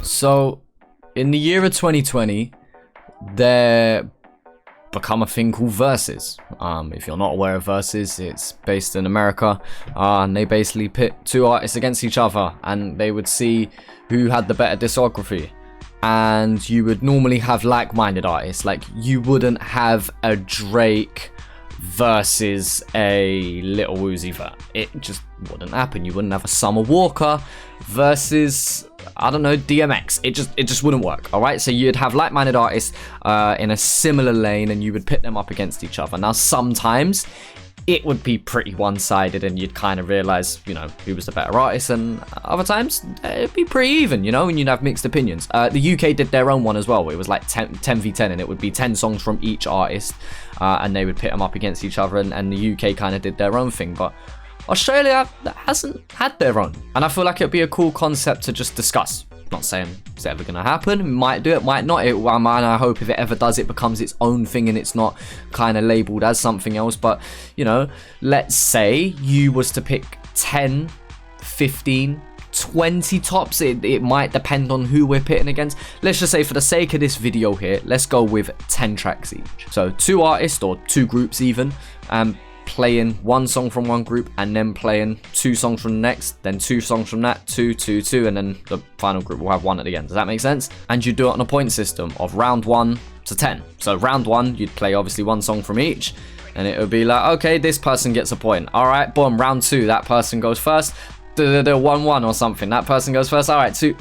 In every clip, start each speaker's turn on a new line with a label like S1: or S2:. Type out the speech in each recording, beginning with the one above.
S1: So, in the year of 2020, there become a thing called Verzuz. If you're not aware of Verzuz, it's based in America, and they basically pit two artists against each other, and they would see who had the better discography. And you would normally have like-minded artists. Like, you wouldn't have a Drake versus a Lil Uzi Vert. It just wouldn't happen. You wouldn't have a Summer Walker versus, I don't know, DMX. It just wouldn't work. All right, so you'd have like-minded artists in a similar lane, and you would pit them up against each other. Now, sometimes it would be pretty one-sided, and you'd kind of realize, you know, who was the better artist, and other times it'd be pretty even, you know, and you'd have mixed opinions. The UK did their own one as well. It was like 10v10, and it would be 10 songs from each artist, and they would pit them up against each other, and the UK kind of did their own thing. But Australia hasn't had their own, and I feel like it'd be a cool concept to just discuss. Not saying it's ever gonna happen. It might do it, might not. I hope if it ever does, it becomes its own thing and it's not kind of labeled as something else. But, you know, let's say you was to pick 10, 15, 20 tops. It might depend on who we're pitting against. Let's just say, for the sake of this video here, let's go with 10 tracks each. So 2 artists, or 2 groups even, playing 1 song from one group, and then playing 2 songs from the next, then 2 songs from that, 2, 2, 2, and then the final group will have 1 at the end. Does that make sense? And you do it on a point system of round 1 to 10. So round 1, you'd play obviously 1 song from each, and it would be like, okay, this person gets a point. All right, boom, round 2, that person goes first. 1-1 or something, that person goes first. All right, so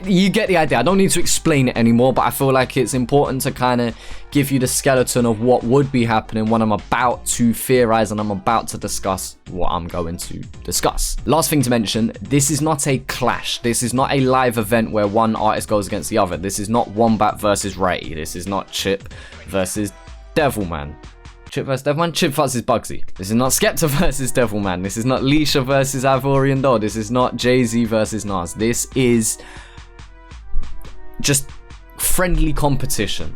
S1: you get the idea. I don't need to explain it anymore, but I feel like it's important to kind of give you the skeleton of what would be happening when I'm about to theorize and I'm about to discuss what I'm going to discuss. Last thing to mention, this is not a clash. This is not a live event where one artist goes against the other. This is not Wombat versus Ray. This is not Chip versus Devilman. Chip versus Devilman? Chip versus Bugsy. This is not Skepta versus Devilman. This is not Leisha versus Ivorian Dodd. This is not Jay-Z versus Nas. This is just friendly competition.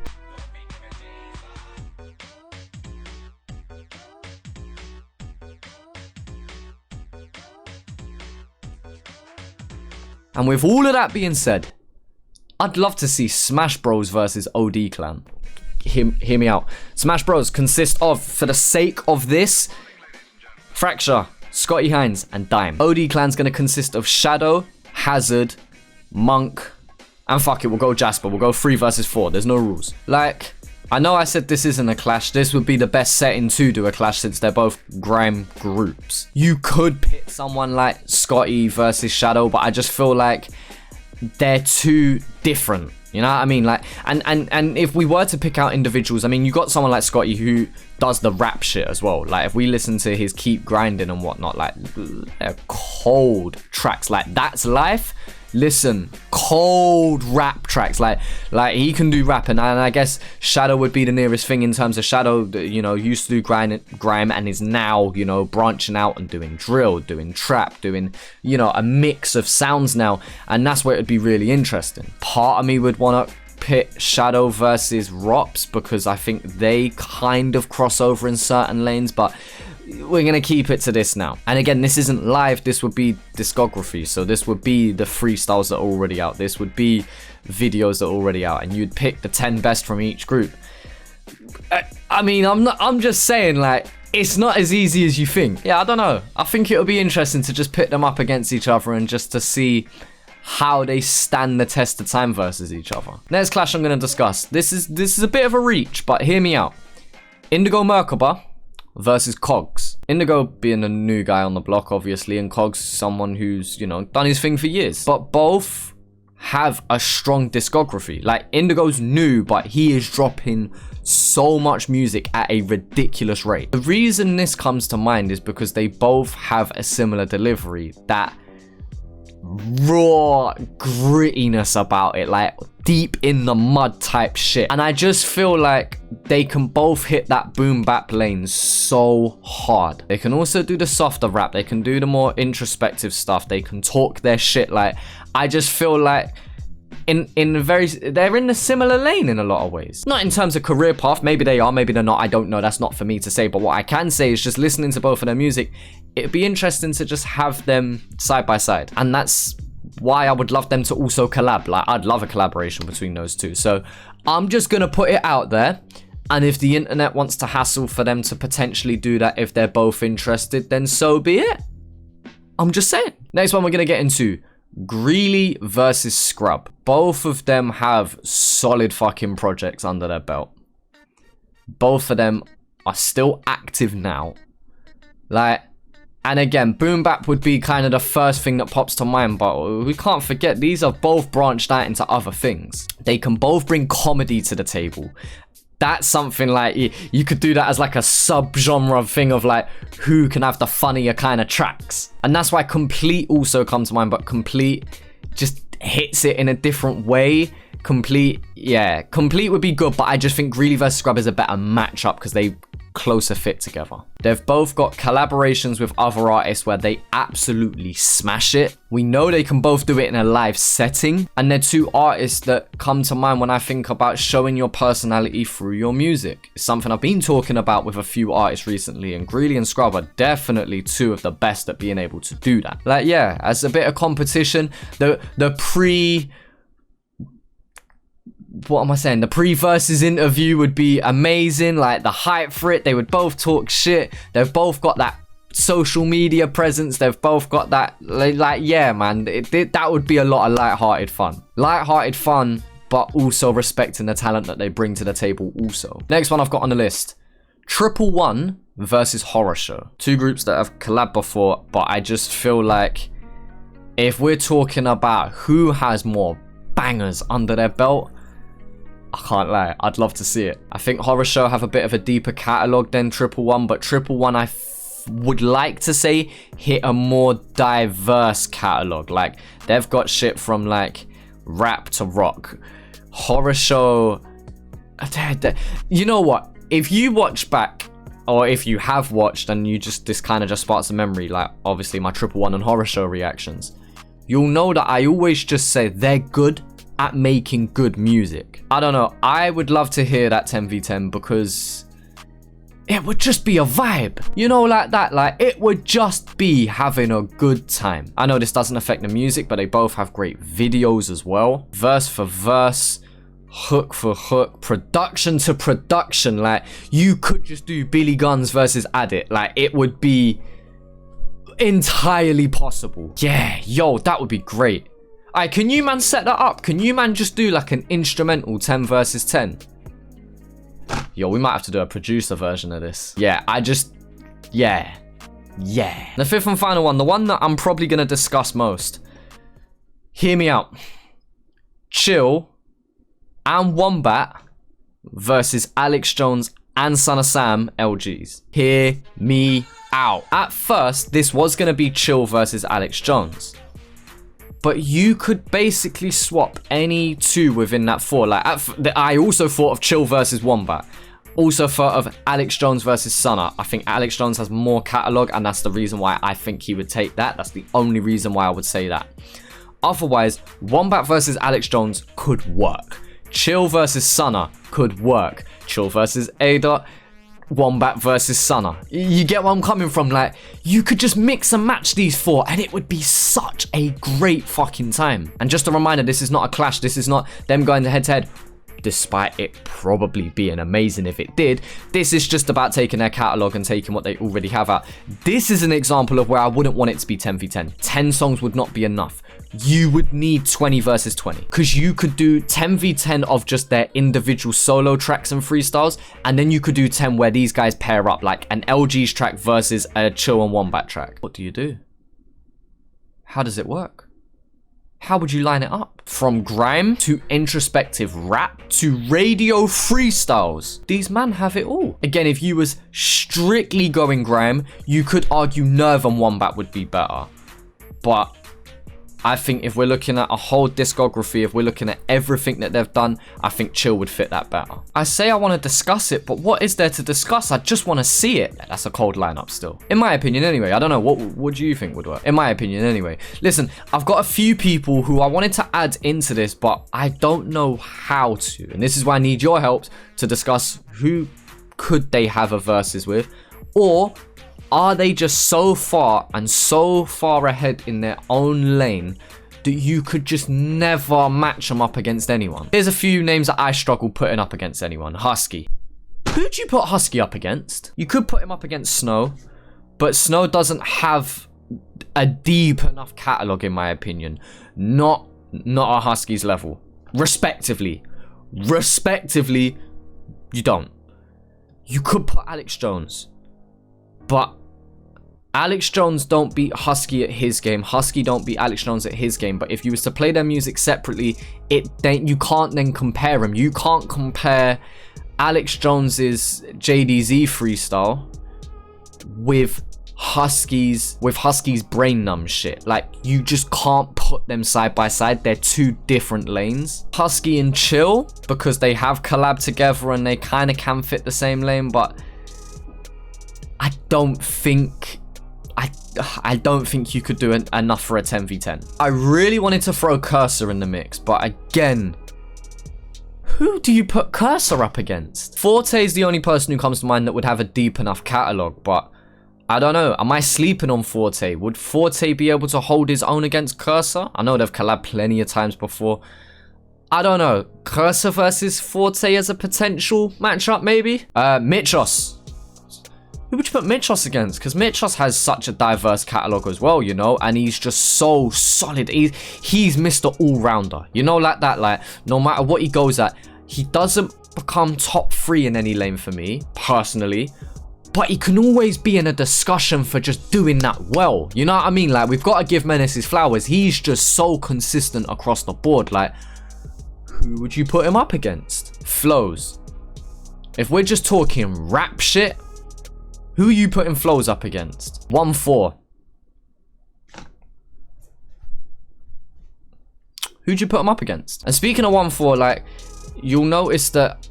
S1: And with all of that being said, I'd love to see Smash Bros versus OD Clan. Hear me out. Smash Bros consist of, for the sake of this, Fracture, Scotty Hines, and Dime. OD Clan's gonna consist of Shadow, Hazard, Monk, and fuck it, we'll go Jasper. We'll go 3 versus 4. There's no rules. Like, I know I said this isn't a clash. This would be the best setting to do a clash, since they're both grime groups. You could pit someone like Scotty versus Shadow, but I just feel like they're too different. You know what I mean? Like, and if we were to pick out individuals, I mean, you got someone like Scotty who does the rap shit as well. Like, if we listen to his Keep Grinding and whatnot, like, they're cold tracks. Like, That's Life. Listen, cold rap tracks. Like he can do rap, and I guess Shadow would be the nearest thing in terms of Shadow, you know, used to do grime and is now, you know, branching out and doing drill, doing trap, doing, you know, a mix of sounds now, and that's where it'd be really interesting. Part of me would want to pit Shadow versus Rops, because I think they kind of cross over in certain lanes, but we're gonna keep it to this now. And again, this isn't live, this would be discography, so this would be the freestyles that are already out, this would be videos that are already out, and you'd pick the 10 best from each group. I mean, I'm just saying, like, it's not as easy as you think. Yeah, I don't know, I think it'll be interesting to just pit them up against each other and just to see how they stand the test of time versus each other. Next clash I'm gonna discuss, this is a bit of a reach, but hear me out. Indigo Merkuba versus Cogs. Indigo being a new guy on the block, obviously, and Cogs someone who's, you know, done his thing for years. But both have a strong discography. Like, Indigo's new, but he is dropping so much music at a ridiculous rate. The reason this comes to mind is because they both have a similar delivery, that raw grittiness about it, like deep in the mud type shit. And I just feel like they can both hit that boom bap lane so hard. They can also do the softer rap, they can do the more introspective stuff, they can talk their shit. Like, I just feel like they're in a similar lane in a lot of ways. Not in terms of career path, maybe they are, maybe they're not, I don't know, that's not for me to say. But what I can say is, just listening to both of their music, it'd be interesting to just have them side by side. And that's why I would love them to also collab. Like, I'd love a collaboration between those two. So I'm just gonna put it out there, and if the internet wants to hassle for them to potentially do that if they're both interested, then so be it. I'm just saying. Next one we're gonna get into, Greely versus Scrub. Both of them have solid fucking projects under their belt. Both of them are still active now. Like, and again, boom bap would be kind of the first thing that pops to mind, but we can't forget these are both branched out into other things. They can both bring comedy to the table. That's something like, you could do that as like a sub-genre thing of like, who can have the funnier kind of tracks. And that's why Complete also comes to mind, but Complete just hits it in a different way. Complete would be good, but I just think Greely versus Scrub is a better matchup because they closer fit together. They've both got collaborations with other artists where they absolutely smash it. We know they can both do it in a live setting, and they're two artists that come to mind when I think about showing your personality through your music. It's something I've been talking about with a few artists recently, and Greely and Scrub are definitely two of the best at being able to do that. Like, yeah, as a bit of competition, the pre-versus interview would be amazing. Like, the hype for it, they would both talk shit. They've both got that social media presence. They've both got that, like, yeah, man, that would be a lot of light-hearted fun. Light-hearted fun, but also respecting the talent that they bring to the table also. Next one I've got on the list, 111 versus Horror Show. Two groups that have collabed before, but I just feel like if we're talking about who has more bangers under their belt, I can't lie, I'd love to see it. I think Horror Show have a bit of a deeper catalogue than 111, but 111 I would like to say hit a more diverse catalogue. Like, they've got shit from like rap to rock. Horror Show, you know what? If you watch back, or if you have watched and you just, this kind of just sparks a memory, like obviously my 111 and Horror Show reactions, you'll know that I always just say they're good at making good music. I don't know, I would love to hear that 10v10 because it would just be a vibe, you know, like that. Like, it would just be having a good time. I know this doesn't affect the music, but they both have great videos as well. Verse for verse, hook for hook, production to production. Like, you could just do Billy Guns versus Adit. Like, it would be entirely possible. Yeah, yo, that would be great. Alright, can you man set that up? Can you man just do like an instrumental 10 versus 10? Yo, we might have to do a producer version of this. Yeah, yeah. The fifth and final one, the one that I'm probably going to discuss most. Hear me out. Chill and Wombat versus Alex Jones and Son of Sam, Lgeez. Hear me out. At first, this was going to be Chill versus Alex Jones, but you could basically swap any two within that four. Like, I also thought of Chill versus Wombat. Also thought of Alex Jones versus Sunna. I think Alex Jones has more catalogue, and that's the reason why I think he would take that. That's the only reason why I would say that. Otherwise, Wombat versus Alex Jones could work. Chill versus Sunna could work. Chill versus Ada. Wombat versus Sunna. You get where I'm coming from? Like, you could just mix and match these four and it would be such a great fucking time. And just a reminder, this is not a clash. This is not them going head to head, despite it probably being amazing if it did. This is just about taking their catalogue and taking what they already have out. This is an example of where I wouldn't want it to be 10v10. 10 songs would not be enough. You would need 20 versus 20, because you could do 10v10 of just their individual solo tracks and freestyles, and then you could do 10 where these guys pair up, like an Lgeez track versus a Chill and Wombat track. What do you do? How does it work? How would you line it up? From grime to introspective rap to radio freestyles. These men have it all. Again, if you was strictly going grime, you could argue Nerve and Wombat would be better. But I think if we're looking at a whole discography, if we're looking at everything that they've done, I think Chill would fit that better. I say I want to discuss it, but what is there to discuss? I just want to see it. That's a cold lineup still. In my opinion anyway. I don't know, what do you think would work? In my opinion anyway. Listen, I've got a few people who I wanted to add into this, but I don't know how to. And this is why I need your help to discuss who could they have a versus with, or are they just so far and so far ahead in their own lane that you could just never match them up against anyone. Here's a few names that I struggle putting up against anyone. Husky. Who'd you put Husky up against? You could put him up against Snow, but Snow doesn't have a deep enough catalog, in my opinion. Not a Husky's level. Respectively, you don't. You could put Alex Jones, but Alex Jones don't beat Husky at his game. Husky don't beat Alex Jones at his game. But if you was to play their music separately, you can't then compare them. You can't compare Alex Jones's JDZ freestyle with Husky's brain numb shit. Like, you just can't put them side by side. They're two different lanes. Husky and Chill, because they have collabed together and they kind of can fit the same lane, but I don't think you could do enough for a 10v10. I really wanted to throw Kerser in the mix, but again, who do you put Kerser up against? Forte is the only person who comes to mind that would have a deep enough catalog, but I don't know. Am I sleeping on Forte? Would Forte be able to hold his own against Kerser? I know they've collabed plenty of times before. I don't know. Kerser versus Forte as a potential matchup, maybe? Mitchos. Who would you put Mitchos against? Because Mitchos has such a diverse catalog as well, you know, and he's just so solid. He's Mr. All-Rounder, you know, like that. Like, no matter what he goes at, he doesn't become top 3 in any lane for me, personally, but he can always be in a discussion for just doing that well. You know what I mean? Like, we've got to give Menace his flowers. He's just so consistent across the board. Like, who would you put him up against? Flows. If we're just talking rap shit, who are you putting Flows up against? Onefour. Who'd you put him up against? And speaking of Onefour, like, you'll notice that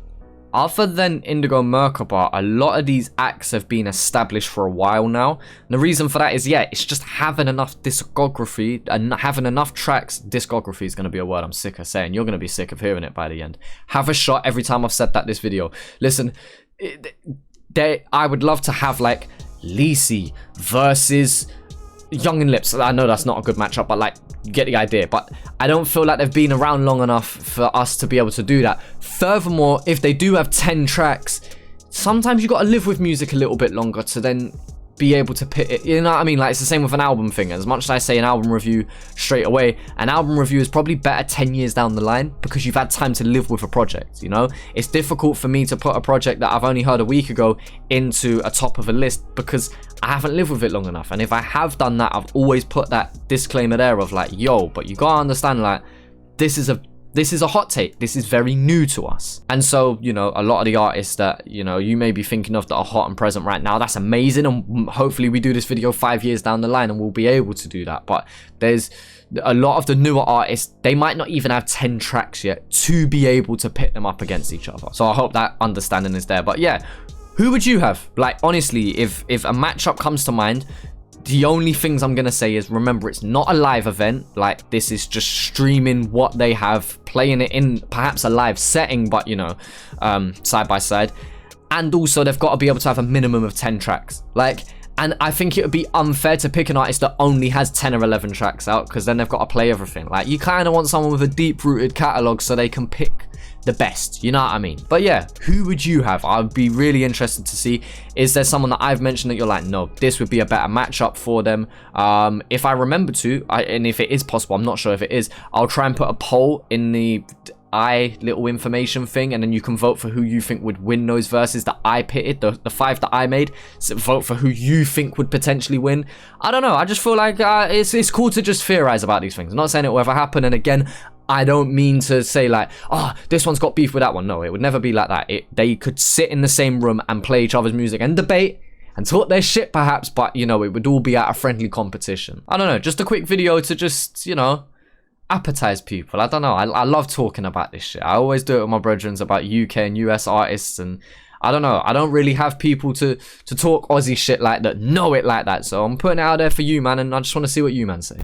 S1: other than Indigo Merkuba, a lot of these acts have been established for a while now. And the reason for that is, yeah, it's just having enough discography and having enough tracks. Discography is going to be a word I'm sick of saying. You're going to be sick of hearing it by the end. Have a shot every time I've said that this video. Listen, I would love to have like Lgeez versus Young and Lips. I know that's not a good matchup, but like, you get the idea. But I don't feel like they've been around long enough for us to be able to do that. Furthermore, if they do have 10 tracks, sometimes you got to live with music a little bit longer to then be able to pit it. You know what I mean? Like, it's the same with an album thing. As much as I say an album review straight away, an album review is probably better 10 years down the line because you've had time to live with a project, you know? It's difficult for me to put a project that I've only heard a week ago into a top of a list because I haven't lived with it long enough. And if I have done that, I've always put that disclaimer there of like, yo, but you gotta understand, like, this is a hot take. This is very new to us. And so, you know, a lot of the artists that, you know, you may be thinking of that are hot and present right now, that's amazing. And hopefully we do this video 5 years down the line and we'll be able to do that. But there's a lot of the newer artists, they might not even have 10 tracks yet to be able to pit them up against each other. So I hope that understanding is there. But yeah, who would you have? Like, honestly, if a matchup comes to mind, the only things I'm going to say is, remember, it's not a live event. Like, this is just streaming what they have, playing it in perhaps a live setting, but, you know, side by side. And also, they've got to be able to have a minimum of 10 tracks. Like, and I think it would be unfair to pick an artist that only has 10 or 11 tracks out, because then they've got to play everything. Like, you kind of want someone with a deep-rooted catalog so they can pick the best, you know what I mean? But yeah, who would you have? I'd be really interested to see, is there someone that I've mentioned that you're like, no, this would be a better matchup for them? If I remember to, and if it is possible, I'm not sure if it is, I'll try and put a poll in the little information thing, and then you can vote for who you think would win those verses that I pitted, the 5 that I made. So vote for who you think would potentially win. I don't know, I just feel like it's cool to just theorize about these things. I'm not saying it will ever happen, and again, I don't mean to say like, oh, this one's got beef with that one. No, it would never be like that. They could sit in the same room and play each other's music and debate and talk their shit perhaps, but, you know, it would all be at a friendly competition. I don't know, just a quick video to just, you know, appetize people. I don't know, I love talking about this shit. I always do it with my brethrens about UK and US artists, and I don't know, I don't really have people to talk Aussie shit like that, know it like that. So I'm putting it out there for you, man, and I just want to see what you man say.